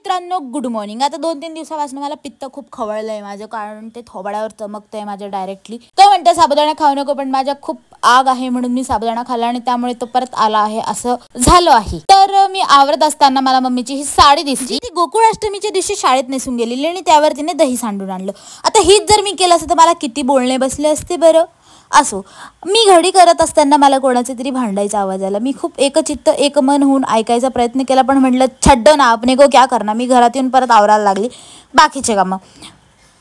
मित्रांनो, good morning. आता 2-3 दिवसापासून मला पित्त खूप खवळलंय माझं, कारण ते थोबाडावर चमकतंय माझ्या डायरेक्टली। तो म्हणते साबुदाणा खाऊ नको, पण माझ्या खूप आग आहे म्हणून मी साबुदाणा खाल्ला आणि त्यामुळे तो परत आला आहे, असं झालं आहे। तर मी आवरत असताना मला मम्मीची ही साडी दिसली। ती गोकुळाष्टमीच्या दिवशी शाळेत नेसून गेलेली आणि त्यावर तिने दही सांडून आणलं। आता हीच जर मी केलं असतं तर मला किती बोलणे बसले असते बरं। असो, मी घडी करत असताना मला कोणाचे तरी भांडायचा आवाज आला। मी खूप एकचित्त एक मन होऊन ऐकायचा प्रयत्न केला, पण म्हटलं छड्डो ना, अपने को क्या करना। मी घरात येऊन परत आवरायला लागली बाकीचे कामं।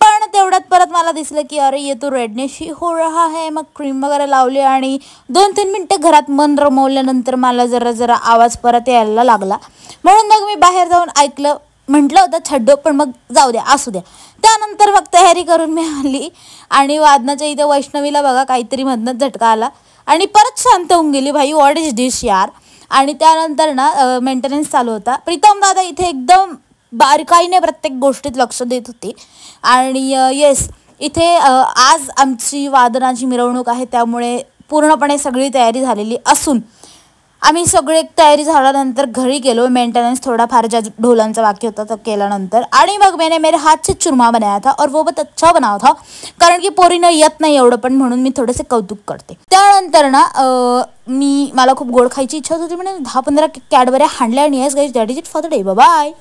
पण तेवढ्यात परत मला दिसलं की अरे ये तो रेडनेस ही हो रहा है। मग क्रीम वगैरे लावली आणि 2-3 मिनटं घरात मन रमवल्यानंतर मला जरा आवाज परत यायला लागला, म्हणून मग मी बाहेर जाऊन ऐकलं। म्हटलं होतं छड्डो, पण मग जाऊ द्या, असू द्या। त्यानंतर मग तयारी करून मी आली आणि वादनाच्या इथे वैष्णवीला बघा काहीतरी मधनंच झटका आला आणि परत शांत होऊन गेली। भाई व्हॉट इज दिस यार। आणि त्यानंतर ना मेंटेनन्स चालू होता। प्रीतम दादा इथे एकदम बारकाईने प्रत्येक गोष्टीत लक्ष देत होते आणि येस, इथे आज आमची वादनाची मिरवणूक आहे, त्यामुळे पूर्णपणे सगळी तयारी झालेली असून आम्ही सगळे तयारी झाल्यानंतर घरी गेलो। मेंटेनन्स थोडाफार ज्या ढोलांचा बाकी होता तो केल्यानंतर आणि मग मैंने मेरे हाथ से चुरमा बनाया था और वो बहुत अच्छा बना था, कारण की पोरीनं येत नाही एवढं, पण म्हणून मी थोडेसे कौतुक करते। त्यानंतर ना मला खूप गोड खायची इच्छा होती, म्हणून 10-15 कॅडबऱ्या हाणल्या आणि yes guys, that is it for the day. Bye.